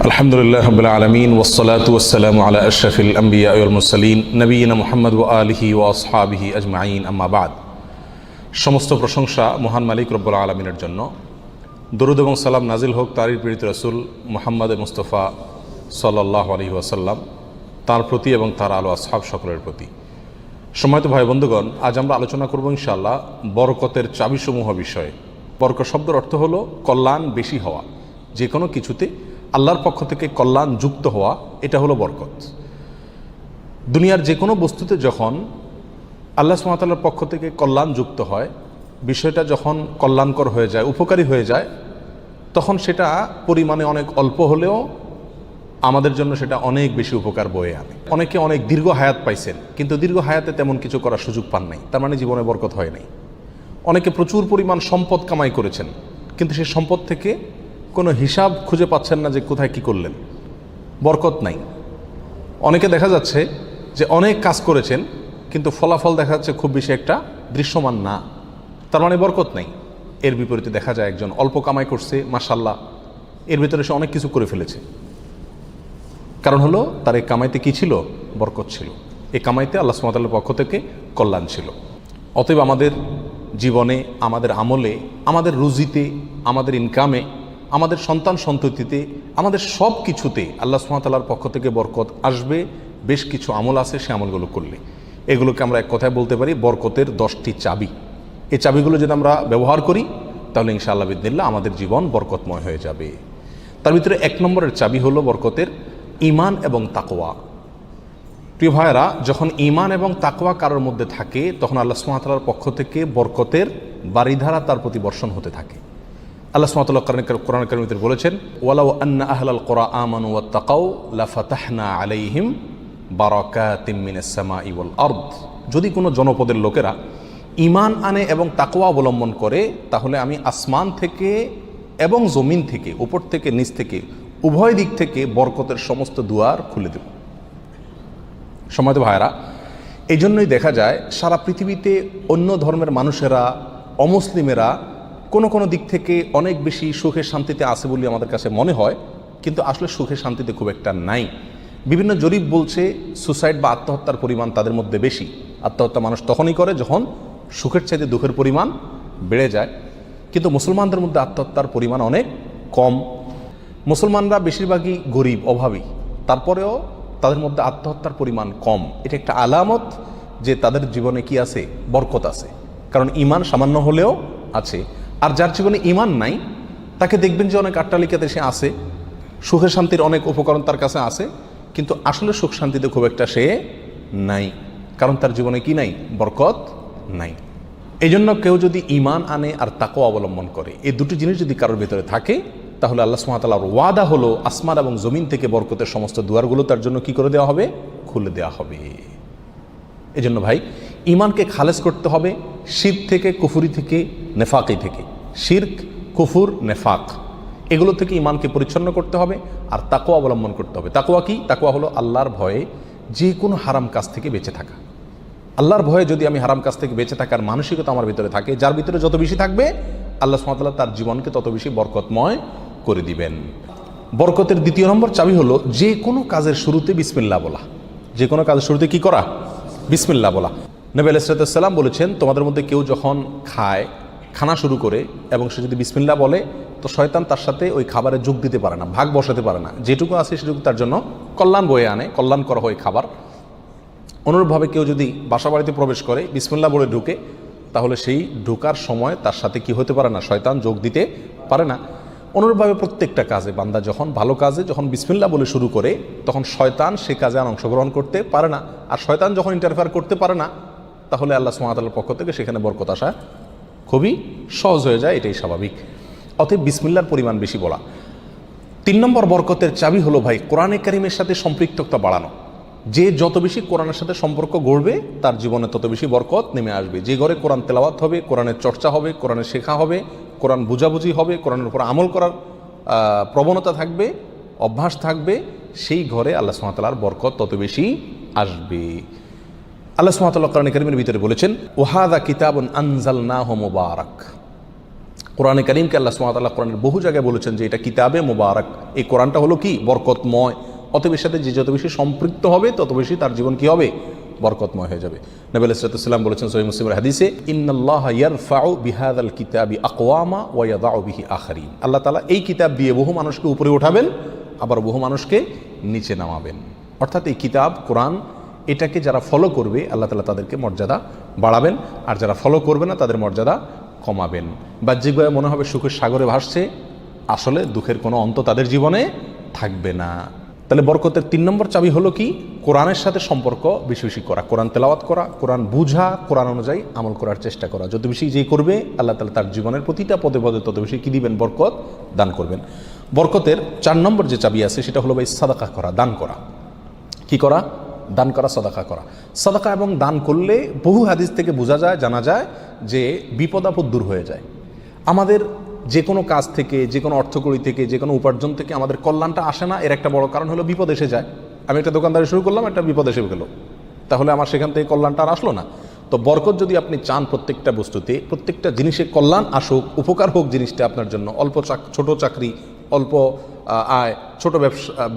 আলহামদুলিল্লাহ রাব্বিল আলামিন ওয়াসসালাতু ওয়াসসালামু আলা আশরাফিল আমবিয়া ওয়াল মুরসালিন নবিয়িনা মুহাম্মদ ওয়া আলিহি ওয়া আসহাবিহি আজমাইন আম্মা বাদ। সমস্ত প্রশংসা মহান মালিক রব্বুল আলামিনের জন্য। দরুদ এবং সালাম নাজিল হোক তারই প্রেরিত রাসূল মুহাম্মদ মুস্তাফা সাল্লাল্লাহু আলাইহি ওয়াসাল্লাম, তার প্রতি এবং তার আলো আসহাব সকলের প্রতি। সম্মানিত ভাই বন্ধুগণ, আজ আমরা আলোচনা করব ইনশাআল্লাহ বরকতের চাবিসমূহ বিষয়ে। বরকত শব্দের অর্থ হলো কল্যাণ বেশি হওয়া, যে কোনো কিছুতে আল্লাহর পক্ষ থেকে কল্যাণ যুক্ত হওয়া, এটা হলো বরকত। দুনিয়ার যে কোনো বস্তুতে যখন আল্লাহ সুবহানাহু ওয়া তাআলার পক্ষ থেকে কল্যাণ যুক্ত হয়, বিষয়টা যখন কল্যাণকর হয়ে যায়, উপকারী হয়ে যায়, তখন সেটা পরিমাণে অনেক অল্প হলেও আমাদের জন্য সেটা অনেক বেশি উপকার বয়ে আনে। অনেকে অনেক দীর্ঘ হায়াত পাইছেন, কিন্তু দীর্ঘ হায়াতে তেমন কিছু করার সুযোগ পান নাই, তার মানে জীবনে বরকত হয় নাই। অনেকে প্রচুর পরিমাণ সম্পদ কামাই করেছেন, কিন্তু সেই সম্পদ থেকে কোনো হিসাব খুঁজে পাচ্ছেন না যে কোথায় কি করলেন, বরকত নাই। অনেকে দেখা যাচ্ছে যে অনেক কাজ করেছেন, কিন্তু ফলাফল দেখা যাচ্ছে খুব বেশি একটা দৃশ্যমান না, তার মানে বরকত নাই। এর বিপরীতে দেখা যায় একজন অল্প কামাই করছে, মাশাআল্লাহ, এর ভিতরে সে অনেক কিছু করে ফেলেছে। কারণ হলো তার এই কামাইতে কি ছিল? বরকত ছিল। এই কামাইতে আল্লাহ সুবহানাহু ওয়া তাআলার পক্ষ থেকে কল্যাণ ছিল। অতএব আমাদের জীবনে, আমাদের আমলে, আমাদের রুজিতে, আমাদের ইনকামে, আমাদের সন্তান সন্ততিতে, আমাদের সব কিছুতে আল্লাহ সুবহানাহু ওয়া তাআলার পক্ষ থেকে বরকত আসবে। বেশ কিছু আমল আছে, সে আমলগুলো করলে এগুলোকে আমরা এক কথায় বলতে পারি বরকতের 10টি চাবি। এই চাবিগুলো যদি আমরা ব্যবহার করি, তাহলে ইনশাআল্লাহ বিদিনিল্লাহ আমাদের জীবন বরকতময় হয়ে যাবে। তার ভিতরে 1 নম্বরের চাবি হলো বরকতের ঈমান এবং তাকওয়া। প্রিয় ভাইয়েরা, যখন ঈমান এবং তাকওয়া কারোর মধ্যে থাকে, তখন আল্লাহ সুবহানাহু ওয়া তাআলার পক্ষ থেকে বরকতের বারিধারা তার প্রতি বর্ষণ হতে থাকে। আল্লাহ সুবহানাহু ওয়া তাআলা কোরআন কারীমে বলেছেন, ওয়ালাউ আন্না আহলাল কুরা আমানু ওয়াত্তাকাউ লাফাতাহনা আলাইহিম বারাকাতিম মিনাস সামাই ওয়াল আরদ। যদি কোনো জনপদের লোকেরা ঈমান আনে এবং তাকওয়া অবলম্বন করে, তাহলে আমি আসমান থেকে এবং জমিন থেকে, উপর থেকে নিচ থেকে, উভয় দিক থেকে বরকতের সমস্ত দুয়ার খুলে দেব। সম্মানিত ভাইরা, এই জন্যই দেখা যায় সারা পৃথিবীতে অন্য ধর্মের মানুষেরা, অমুসলিমেরা কোনো দিক থেকে অনেক বেশি সুখে শান্তিতে আছে বলে আমাদের কাছে মনে হয়, কিন্তু আসলে সুখে শান্তিতে খুব একটা নাই। বিভিন্ন জরিপ বলছে সুসাইড বা আত্মহত্যার পরিমাণ তাদের মধ্যে বেশি। আত্মহত্যা মানুষ তখনই করে যখন সুখের চাইতে দুঃখের পরিমাণ বেড়ে যায়, কিন্তু মুসলমানদের মধ্যে আত্মহত্যার পরিমাণ অনেক কম। মুসলমানরা বেশিরভাগই গরিব, অভাবী, তারপরেও তাদের মধ্যে আত্মহত্যার পরিমাণ কম। এটা একটা আলামত যে তাদের জীবনে কি আছে? বরকত আছে। কারণ ঈমান সামান্য হলেও আছে। আর যার জীবনে ঈমান নাই, তাকে দেখবেন যে অনেক আট্টালিকাতে সে আছে, সুখে শান্তির অনেক উপকরণ তার কাছে আছে, কিন্তু আসলে সুখ শান্তিতে খুব একটা সে নাই। কারণ তার জীবনে কি নাই? বরকত নাই। এই জন্য কেউ যদি ঈমান আনে আর তাকওয়া অবলম্বন করে, এই দুটি জিনিস যদি কারোর ভিতরে থাকে, তাহলে আল্লাহ সুবহানাহু ওয়া তাআলার ওয়াদা হলো আসমান এবং জমিন থেকে বরকতের সমস্ত দুয়ারগুলো তার জন্য কি করে দেওয়া হবে? খুলে দেওয়া হবে। এই জন্য ভাই, ঈমানকে খালেস করতে হবে শিরক থেকে, কুফরি থেকে, নেফাকি থেকে। শিরক, কুফর, নেফাক, এগুলো থেকে ঈমানকে পরিচ্ছন্ন করতে হবে আর তাকওয়া অবলম্বন করতে হবে। তাকওয়া কি? তাকওয়া হলো আল্লাহর ভয়ে যে কোনো হারাম কাজ থেকে বেঁচে থাকা। আল্লাহর ভয়ে যদি আমি হারাম কাজ থেকে বেঁচে থাকার মানসিকতা আমার ভিতরে থাকে, যার ভিতরে যত বেশি থাকবে, আল্লাহ সুবহানাহু ওয়া তাআলা তার জীবনকে তত বেশি বরকতময় করে দিবেন। বরকতের 2 নম্বর চাবি হলো যে কোনো কাজের শুরুতে বিসমিল্লাহ বলা। যে কোনো কাজের শুরুতে কি করা? বিসমিল্লাহ বলা। নবী আলাইহিস সালাম বলেছেন, তোমাদের মধ্যে কেউ যখন খানা শুরু করে এবং সে যদি বিসমিল্লাহ বলে, তো শয়তান তার সাথে ওই খাবারে যোগ দিতে পারে না, ভাগ বসাতে পারে না। যেটুকু আছে সেটুকু তার জন্য কল্যাণ বয়ে আনে, কল্যাণ করা হয় খাবার। অনুরূপভাবে কেউ যদি বাসা বাড়িতে প্রবেশ করে, বিসমিল্লাহ বলে ঢুকে, তাহলে সেই ঢোকার সময় তার সাথে কি হতে পারে না? শয়তান যোগ দিতে পারে না। অনুরূপভাবে প্রত্যেকটা কাজে বান্দা যখন ভালো কাজে যখন বিসমিল্লাহ বলে শুরু করে, তখন শয়তান সে কাজে আর অংশগ্রহণ করতে পারে না। আর শয়তান যখন ইন্টারফেয়ার করতে পারে না, তাহলে আল্লাহ সুবহানাহু ওয়া তাআলার পক্ষ থেকে সেখানে বরকত আসা খুবই সহজ হয়ে যায়। এটাই স্বাভাবিক। অতএব বিসমিল্লাহর পরিমাণ বেশি বলা। 3 নম্বর বরকতের চাবি হলো ভাই কোরআনে কারিমের সাথে সম্পৃক্ততা বাড়ানো। যে যত বেশি কোরআনের সাথে সম্পর্ক গড়বে, তার জীবনে তত বেশি বরকত নেমে আসবে। যে ঘরে কোরআন তেলাওয়াত হবে, কোরআনের চর্চা হবে, কোরআনের শেখা হবে, কোরআন বুঝাবুঝি হবে, কোরআনের উপর আমল করার প্রবণতা থাকবে, অভ্যাস থাকবে, সেই ঘরে আল্লাহ সুবহানাহু ওয়া তাআলার বরকত তত বেশি আসবে। আল্লাহ সুবহানাহু ওয়া তাআলা কোরআন কারীমের ভিতরে বলেছেন, ওয়াহাদা কিতাবুন আনজালনাহু মুবারাক। কোরআনে কারীমকে আল্লাহ সুবহানাহু ওয়া তাআলা কোরআনের বহু জায়গায় বলেছেন যে এটা কিতাবে মুবারাক, এই কোরআনটা হলো কি বরকতময়, অতএব এর সাথে যে যত বেশি সম্পৃক্ত হবে তত বেশি তার জীবন কি হবে, বরকতময় হয়ে যাবে। নবী আলাইহিস সালাম বলেছেন সহিহ মুসলিমের হাদিসে, ইন্নাল্লাহা ইয়ারফাউ বিহাযাল কিতাবি আকওয়ামা ওয়া ইয়াদাউ বিহি আখারিন, আল্লাহ তাআলা এই কিতাব দিয়ে বহু মানুষকে উপরে উঠাবেন, আবার বহু মানুষকে নিচে নামাবেন। অর্থাৎ এই কিতাব কোরআন এটাকে যারা ফলো করবে আল্লাহ তাআলা তাদেরকে মর্যাদা বাড়াবেন, আর যারা ফলো করবে না তাদের মর্যাদা কমাবেন। বাহ্যিকভাবে মনে হবে সুখের সাগরে ভাসছে, আসলে দুঃখের কোনো অন্ত তাদের জীবনে থাকবে না। তাহলে বরকতের 3 নম্বর চাবি হলো কি, কোরআনের সাথে সম্পর্ক বেশি বেশি করা, কোরআন তেলাওয়াত করা, কোরআন বুঝা, কোরআন অনুযায়ী আমল করার চেষ্টা করা। যত বেশি যে করবে আল্লাহ তাআলা তার জীবনের প্রতিটা পদে পদে তত বেশি কি দিবেন, বরকত দান করবেন। বরকতের 4 নম্বর যে চাবি আছে সেটা হলো ভাই সাদাকা করা, দান করা। কি করা? দান করা, সাদাকা করা। সাদাকা এবং দান করলে বহু হাদিস থেকে বোঝা যায়, জানা যায় যে বিপদ আপদ দূর হয়ে যায়। আমাদের যে কোনো কাজ থেকে, যে কোনো অর্থকড়ি থেকে, যে কোনো উপার্জন থেকে আমাদের কল্যাণটা আসে না, এর একটা বড় কারণ হলো বিপদ এসে যায়। আমি একটা দোকানদারি শুরু করলাম, একটা বিপদ এসে গেল, তাহলে আমার সেখান থেকে কল্যাণটা আর আসলো না। তো বরকত যদি আপনি চান প্রত্যেকটা বস্তুতে, প্রত্যেকটা জিনিসে কল্যাণ আসুক, উপকার হোক জিনিসটা আপনার জন্য, ছোট চাকরি, অল্প আয়, ছোট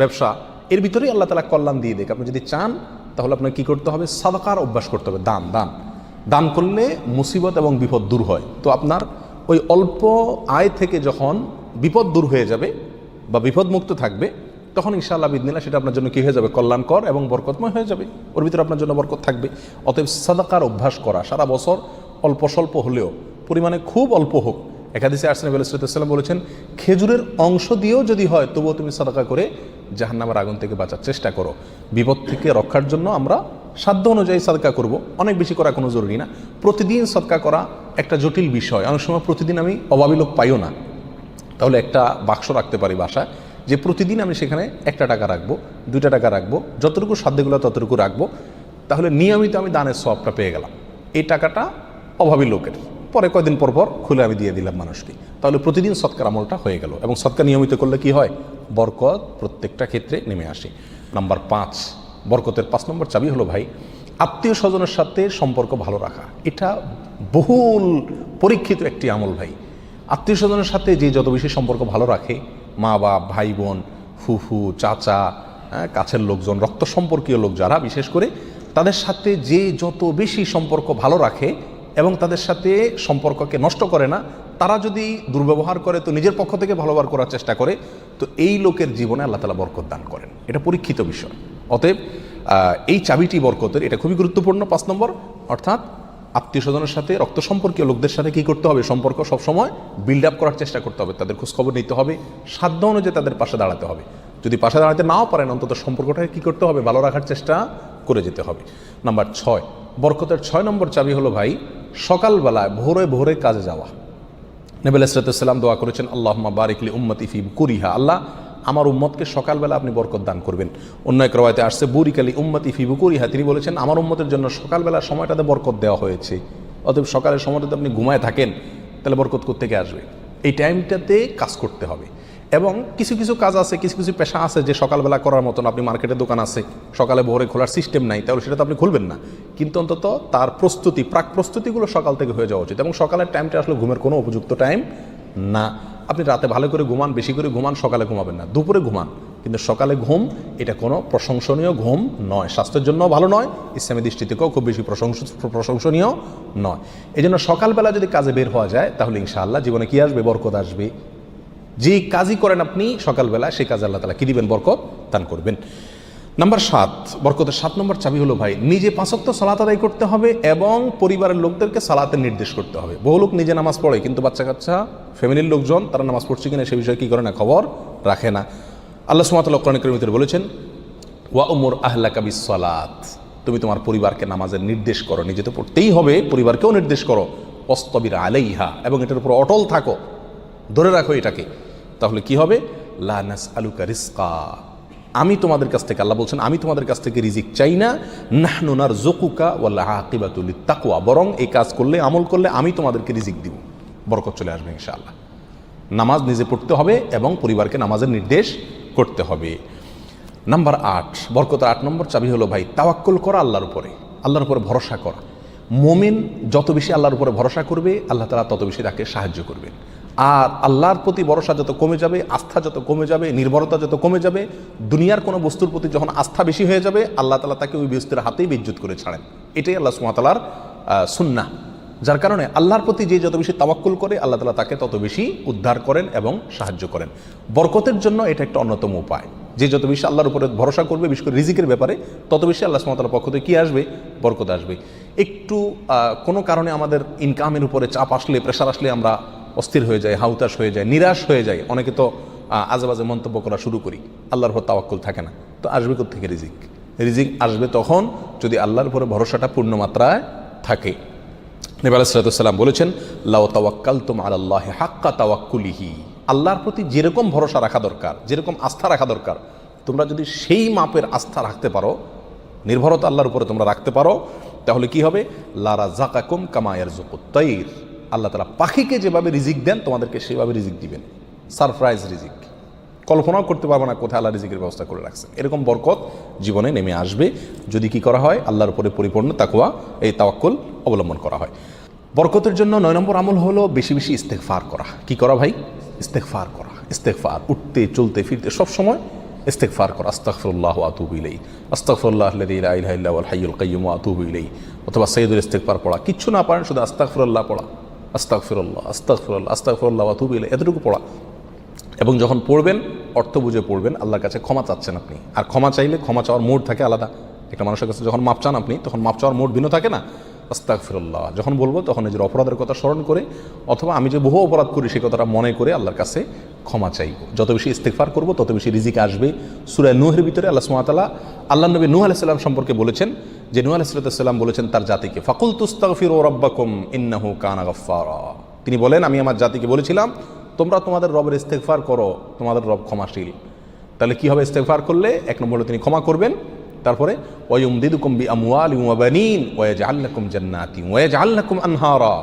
ব্যবসা, এর ভিতরেই আল্লাহ তাআলা কল্যাণ দিয়ে দেখ। আপনি যদি চান তাহলে আপনাকে কী করতে হবে, সাদাকার অভ্যাস করতে হবে। দান করলে মুসিবত এবং বিপদ দূর হয়। তো আপনার ওই অল্প আয় থেকে যখন বিপদ দূর হয়ে যাবে বা বিপদমুক্ত থাকবে, তখন ইনশাআল্লাহ বিদিনিল্লাহ সেটা আপনার জন্য কী হয়ে যাবে, কল্যাণকর এবং বরকতময় হয়ে যাবে, ওর ভিতরে আপনার জন্য বরকত থাকবে। অতএব সাদাকার অভ্যাস করা, সারা বছর অল্প স্বল্প হলেও, পরিমাণে খুব অল্প হোক। এক হাদিসে নবী আলাইহিস সালাম বলেছেন, খেজুরের অংশ দিয়েও যদি হয় তবুও তুমি সাদাকা করে জাহান্নামের আগুন থেকে বাঁচার চেষ্টা করো। বিপদ থেকে রক্ষার জন্য আমরা সাধ্য অনুযায়ী সাদকা করব, অনেক বেশি করা কোনো জরুরি না। প্রতিদিন সাদকা করা একটা জটিল বিষয়, অনেক সময় প্রতিদিন আমি অভাবী লোক পাইও না, তাহলে একটা বাক্স রাখতে পারি বাসায়, যে প্রতিদিন আমি সেখানে 1 টাকা রাখবো, 2 টাকা রাখবো, যতটুকু সাধ্যগুলো ততটুকু রাখবো, তাহলে নিয়মিত আমি দানের সওয়াবটা পেয়ে গেলাম। এই টাকাটা অভাবী লোকের, পরে কয়দিন পর পর খুলে আমি দিয়ে দিলাম মানুষকে, তাহলে প্রতিদিন সৎকার আমলটা হয়ে গেল। এবং সৎকার নিয়মিত করলে কি হয়, বরকত প্রত্যেকটা ক্ষেত্রে নেমে আসে। নাম্বার 5, বরকতের 5 নম্বর চাবি হলো ভাই, আত্মীয় স্বজনের সাথে সম্পর্ক ভালো রাখা। এটা বহুল পরীক্ষিত একটি আমল ভাই। আত্মীয় স্বজনের সাথে যে যত বেশি সম্পর্ক ভালো রাখে, মা বাপ, ভাই বোন, ফুফু, চাচা, কাছের লোকজন, রক্ত সম্পর্কীয় লোক যারা, বিশেষ করে তাদের সাথে যে যত বেশি সম্পর্ক ভালো রাখে এবং তাদের সাথে সম্পর্ককে নষ্ট করে না, তারা যদি দুর্ব্যবহার করে তো নিজের পক্ষ থেকে ভালো ব্যবহার করার চেষ্টা করে, তো এই লোকের জীবনে আল্লাহ তাআলা বরকত দান করেন। এটা পরীক্ষিত বিষয়। অতএব এই চাবিটি বরকতের, এটা খুবই গুরুত্বপূর্ণ। 5 নম্বর, অর্থাৎ আত্মীয় স্বজনের সাথে, রক্ত সম্পর্কীয় লোকদের সাথে কী করতে হবে, সম্পর্ক সবসময় বিল্ড আপ করার চেষ্টা করতে হবে, তাদের খোঁজখবর নিতে হবে, সাধ্য অনুযায়ী তাদের পাশে দাঁড়াতে হবে। যদি পাশে দাঁড়াতে নাও পারেন, অন্তত সম্পর্কটাকে কী করতে হবে, ভালো রাখার চেষ্টা করে যেতে হবে। নাম্বার 6, বরকতের 6 নম্বর চাবি হলো ভাই, সকালবেলায় ভোরে ভোরে কাজে যাওয়া। নবী আলাইহিস সালাম দোয়া করেছেন, আল্লাহুম্মা বারিক লি উম্মতি ফি বুকুরিহা, আল্লাহ আমার উম্মতকে সকালবেলা আপনি বরকত দান করবেন। অন্য এক রওয়ায়াতে আসছে বুরিক লি উম্মতি ফি বুকুরিহা, তিনি বলেছেন আমার উম্মতের জন্য সকালবেলার সময়টাতে বরকত দেওয়া হয়েছে। অতএব সকালের সময়টাতে আপনি ঘুমায় থাকেন, তাহলে বরকত কোত্থেকে আসবে? এই টাইমটাতে কাজ করতে হবে। এবং কিছু কিছু কাজ আছে, কিছু কিছু পেশা আছে যে সকালবেলা করার মতন, আপনি মার্কেটে দোকান আছে, সকালে ভোরে খোলার সিস্টেম নাই, তাহলে সেটা তো আপনি খুলবেন না। কিন্তু অন্তত তার প্রস্তুতি, প্রাক প্রস্তুতিগুলো সকাল থেকে হয়ে যাওয়া উচিত। এবং সকালের টাইমটা আসলে ঘুমের কোনো উপযুক্ত টাইম না। আপনি রাতে ভালো করে ঘুমান, বেশি করে ঘুমান, সকালে ঘুমাবেন না, দুপুরে ঘুমান, কিন্তু সকালে ঘুম এটা কোনো প্রশংসনীয় ঘুম নয়, স্বাস্থ্যের জন্য ভালো নয়, ইসলামী দৃষ্টি থেকেও খুব বেশি প্রশংসনীয় নয়। এই জন্য সকালবেলা যদি কাজে বের হওয়া যায় তাহলে ইনশাআল্লাহ জীবনে কি আসবে, বরকত আসবে। যে কাজই করেন আপনি সকালবেলা, সেই কাজে আল্লাহ তাআলা কি দিবেন, বরকত দান করবেন। নাম্বার 7, বরকতের 7 নম্বর চাবি হলো ভাই, নিজে 5 ওয়াক্ত সালাত আদায় করতে হবে এবং পরিবারের লোকদেরকে সালাতের নির্দেশ করতে হবে। বহু লোক নিজে নামাজ পড়ে, কিন্তু বাচ্চা কাচ্চা, ফ্যামিলির লোকজন তারা নামাজ পড়ছে কিনা সে বিষয়ে কী করে না, খবর রাখে না। আল্লাহ সুবহানাহু ওয়া তাআলা কোরআন কারীমে বলেছেন, ওয়া উমুর আহলাকা বিস-সালাত, তুমি তোমার পরিবারকে নামাজের নির্দেশ করো, নিজে তো পড়তেই হবে, পরিবারকেও নির্দেশ করো, ওয়াসতাবির আলাইহা, এবং এটার উপর অটল থাকো, ধরে রাখো এটাকে। তাহলে কি হবে, লা নাসআলুকা রিজকা, আমি তোমাদের কাছ থেকে, আল্লাহ বলছেন আমি তোমাদের কাছ থেকে রিজিক চাই না, নাহনু নারযুকুকা ওয়াল আকিবাতু লিত-তাকওয়া, বরং এই কাজ করলে, আমল করলে আমি তোমাদেরকে রিজিক দিব, বরকত চলে আসবে ইনশাআল্লাহ। নামাজ নিজে পড়তে হবে এবং পরিবারকে নামাজের নির্দেশ করতে হবে। নাম্বার 8, বরকতের 8 নম্বর চাবি হলো ভাই, তাওয়াক্কুল করা আল্লাহর উপরে, আল্লাহর উপরে ভরসা করা। মুমিন যত বেশি আল্লাহর উপরে ভরসা করবে, আল্লাহ তাআলা তত বেশি তাকে সাহায্য করবেন। আর আল্লাহর প্রতি ভরসা যত কমে যাবে, আস্থা যত কমে যাবে, নির্ভরতা যত কমে যাবে, দুনিয়ার কোনো বস্তুর প্রতি যখন আস্থা বেশি হয়ে যাবে, আল্লাহ তাআলা তাকে ওই বস্তুর হাতেই বেইজ্জত করে ছাড়েন। এটাই আল্লাহ সুবহানাহু ওয়া তাআলার সুন্নাহ। যার কারণে আল্লাহর প্রতি যে যত বেশি তাওয়াক্কুল করে, আল্লাহ তাআলা তাকে তত বেশি উদ্ধার করেন এবং সাহায্য করেন। বরকতের জন্য এটা একটা অন্যতম উপায়। যে যত বেশি আল্লাহর উপরে ভরসা করবে, বিশেষ করে রিজিকের ব্যাপারে, তত বেশি আল্লাহ সুবহানাহু ওয়া তাআলার পক্ষ থেকে কী আসবে? বরকত আসবে। একটু কোনো কারণে আমাদের ইনকামের উপরে চাপ আসলে, প্রেশার আসলে আমরা অস্থির হয়ে যায়, হাউতাশ হয়ে যায়, নিরাশ হয়ে যায়। অনেকে তো আজেবাজে মন্তব্য করা শুরু করি, আল্লাহর উপর তাওয়াক্কুল থাকে না। তো আসবে কোত্থেকে রিজিক? রিজিক আসবে তখন যদি আল্লাহর উপরে ভরসাটা পূর্ণ মাত্রায় থাকে। নবী আলাইহিস সালাতু ওয়াস সালাম বলেছেন, লাউ তাওয়াক্কালতুম আলাল্লাহি হাক্কা তাওয়াক্কুলিহি, আল্লাহর প্রতি যেরকম ভরসা রাখা দরকার, যেরকম আস্থা রাখা দরকার, তোমরা যদি সেই মাপের আস্থা রাখতে পারো, নির্ভরতা আল্লাহর উপরে তোমরা রাখতে পারো, তাহলে কি হবে? লা রাযাকাকুম কামা ইয়ারযুকুত তাইর, আল্লাহ তাআলা পাখিকে যেভাবে রিজিক দেন তোমাদেরকে সেভাবে রিজিক দিবেন। সারপ্রাইজ রিজিক, কল্পনাও করতে পারবো না কোথায় আল্লাহ রিজিকের ব্যবস্থা করে রাখছেন। এরকম বরকত জীবনে নেমে আসবে যদি কি করা হয়? আল্লাহর উপরে পরিপূর্ণ তাকওয়া, এই তাওয়াক্কুল অবলম্বন করা হয়। বরকতের জন্য 9 নম্বর আমল হলো বেশি বেশি ইস্তেগফার করা। কি করা ভাই? ইস্তেগফার করা। ইস্তেগফার, উঠতে চলতে ফিরতে সব সময় ইস্তেগফার করা। আস্তাগফিরুল্লাহ ওয়া আতুবু ইলাইহি, আস্তাগফিরুল্লাহাল্লাযী লা ইলাহা ইল্লা হুয়াল হাইয়ুল কাইয়্যুম ওয়া আতুবু ইলাইহি। অথবা সাইয়্যিদুল ইস্তেগফার পড়া। কিচ্ছু না পারেন, শুধু আস্তাগফিরুল্লাহ পড়া, আস্তাগফিরুল্লাহ আস্তাগফিরুল্লাহ আস্তাগফিরুল্লাহ ওয়া আতুবু ইলাইহি, এতটুকু পড়া। এবং যখন পড়বেন অর্থ বুঝে পড়বেন। আল্লাহর কাছে ক্ষমা চাচ্ছেন আপনি, আর ক্ষমা চাইলে ক্ষমা চাওয়ার মোড থাকে আলাদা। একটা মানুষের কাছে যখন মাপ চান আপনি, তখন মাপ চাওয়ার মোড ভিন্ন থাকে না? আস্তাগফিরুল্লাহ যখন বলবো তখন নিজের অপরাধের কথা স্মরণ করে, অথবা আমি যে বহু অপরাধ করি সেই কথাটা মনে করে আল্লাহর কাছে ক্ষমা চাইব। যত বেশি ইস্তেগফার করব তত বেশি রিজিক আসবে। সূরা নূহের ভিতরে আল্লাহ সুবহানাহু ওয়া তাআলা আল্লাহ নবী নূহ আলাইহিস সালাম সম্পর্কে বলেছেন যে নূহ আলাইহিস সালাম বলেছেন তার জাতিকে, ফাকুলতুস্তাগফিরু রাব্বাকুম ইন্নাহু কানা গাফফারা। তিনি বলেন, আমি আমার জাতিকে বলেছিলাম তোমরা তোমাদের রবের ইস্তেগফার করো, তোমাদের রব ক্ষমাশীল। তাহলে কি হবে? ইস্তেগফার করলে 1 নম্বর হলো তিনি ক্ষমা করবেন, তারপরে ওয়ায়ুমদিদুকুম বিআমওয়ালিন ওয়া বানিন ওয়া ইয়াজআল লাকুম জান্নাতিন ওয়া ইয়াজআল লাকুম আনহারা।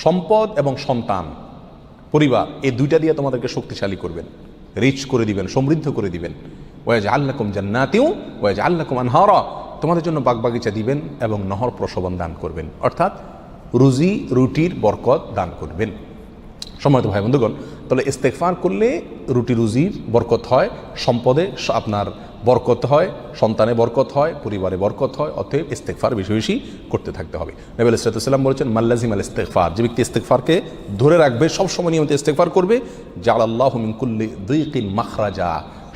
সম্পদ এবং সন্তান, পরিবার, এই দুইটা দিয়ে তোমাদেরকে শক্তিশালী করবেন, রিচ করে দিবেন, সমৃদ্ধ করে দিবেন। ওয়া ইয়াজআল লাকুম জান্নাতিন ওয়া ইয়াজআল লাকুম আনহারা, তোমাদের জন্য বাগবাগিচা দিবেন এবং নহর প্রসবন দান করবেন, অর্থাৎ রুজি রুটির বরকত দান করবেন। সম্মানিত ভাই বন্ধুগণ, তাহলে ইস্তেগফার করলে রুটি রুজির বরকত হয়, সম্পদে আপনার বরকত হয়, সন্তানে বরকত হয়, পরিবারে বরকত হয়। অতএব ইস্তেগফার বেশি বেশি করতে থাকতে হবে। নবী আলাইহিস সালাম বলেছেন, মাল্লাজিমাল ইস্তেগফার, যে ব্যক্তি ইস্তেগফারকে ধরে রাখবে, সবসময় নিয়মিত ইস্তেগফার করবে, জাআলাল্লাহু মিন কুল্লি যিকিন মাখরাজা,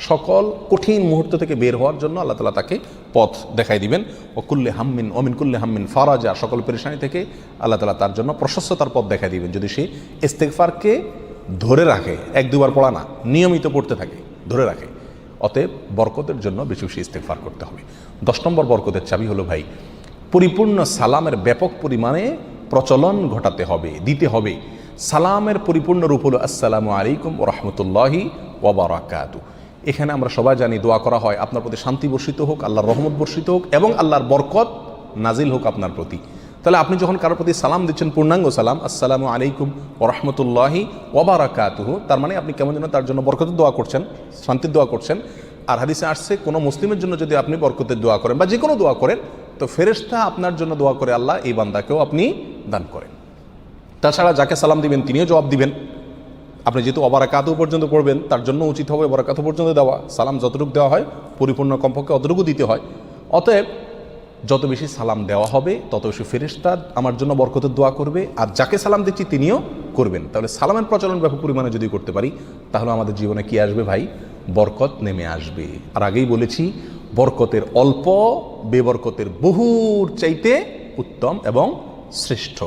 সকল কঠিন মুহূর্ত থেকে বের হওয়ার জন্য আল্লাহ তাআলা তাকে পথ দেখাই দিবেন। ও কুল্লি হাম্মিন ওমিন কুল্লি হাম্মিন ফারাজা, সকল পেরেশানি থেকে আল্লাহ তাআলা তার জন্য প্রশস্ততার পথ দেখাই দিবেন, যদি সে ইস্তেগফারকে ধরে রাখে। 1-2 বার পড়া না, নিয়মিত পড়তে থাকে, ধরে রাখে। অতএব বরকতের জন্য বেশি বেশি ইস্তেগফার করতে হবে। 10 নম্বর বরকতের চাবি হলো ভাই, পরিপূর্ণ সালামের ব্যাপক পরিমাণে প্রচলন ঘটাতে হবে, দিতে হবে। সালামের পরিপূর্ণ রূপ হলো আসসালামু আলাইকুম ওয়া রাহমাতুল্লাহি ওয়া বারাকাতুহু। এখানে আমরা সবাই জানি দোয়া করা হয়, আপনার প্রতি শান্তি বর্ষিত হোক, আল্লাহর রহমত বর্ষিত হোক এবং আল্লাহর বরকত নাজিল হোক আপনার প্রতি। তাহলে আপনি যখন কারোর প্রতি সালাম দিচ্ছেন, পূর্ণাঙ্গ সালাম, আসসালামু আলাইকুম ওয়া রাহমাতুল্লাহি ওয়া বারাকাতুহু, তার মানে আপনি কেমন যেন তার জন্য বরকতের দোয়া করছেন, শান্তির দোয়া করছেন। আর হাদিসে আসছে, কোনো মুসলিমের জন্য যদি আপনি বরকতের দোয়া করেন বা যে কোনো দোয়া করেন, তো ফেরেশতা আপনার জন্য দোয়া করে আল্লাহ এই বান্দাকেও আপনি দান করেন। তাছাড়া যাকে সালাম দিবেন তিনিও জবাব দিবেন। আপনি যেহেতু অবারাকাতু পর্যন্ত পড়বেন, তার জন্য উচিত হবে অবারাকাতু পর্যন্ত দেওয়া। সালাম যতটুকু দেওয়া হয় পরিপূর্ণ কমপক্ষে অতটুকু দিতে হয়। অতএব যত বেশি সালাম দেওয়া হবে তত বেশি ফেরেশতা আমার জন্য বরকতের দোয়া করবে, আর যাকে সালাম দিচ্ছি তিনিও করবেন। তাহলে সালামের প্রচলন ব্যাপক পরিমাণে যদি করতে পারি, তাহলে আমাদের জীবনে কি আসবে ভাই? বরকত নেমে আসবে। আর আগেই বলেছি, বরকতের অল্প বেবরকতের বহুর চাইতে উত্তম এবং শ্রেষ্ঠ।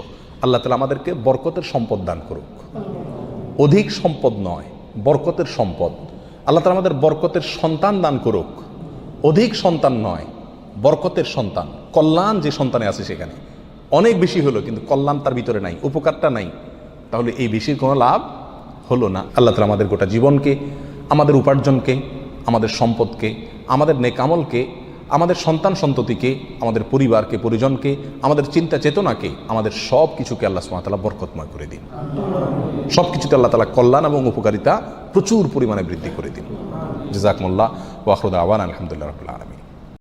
আল্লাহ তাআলা আমাদেরকে বরকতের সম্পদ দান করুক। অধিক সম্পদ নয়, বরকতের সম্পদ। আল্লাহ তাআলা আমাদের বরকতের সন্তান দান করুক। অধিক সন্তান নয়, বরকতের সন্তান। কল্যাণ যে সন্তানে আছে সেখানে অনেক বেশি হলো, কিন্তু কল্যাণ তার ভিতরে নাই, উপকারটা নাই, তাহলে এই বেশির কোনো লাভ হলো না। আল্লাহ তাআলা আমাদের গোটা জীবনকে, আমাদের উপার্জনকে, আমাদের সম্পদকে, আমাদের নেকামলকে, আমাদের সন্তান সন্ততিকে, আমাদের পরিবারকে, পরিজনকে, আমাদের চিন্তা চেতনাকে, আমাদের সব কিছুকে আল্লাহ সুবহানাহু ওয়া তাআলা বরকতময় করে দিন। সব কিছুতে আল্লাহ তাআলা কল্যাণ এবং উপকারিতা প্রচুর পরিমাণে বৃদ্ধি করে দিন। জাযাকুমুল্লাহ ওয়া আখিরু দাওয়ানা আলহামদুলিল্লাহি রাব্বিল আলামিন।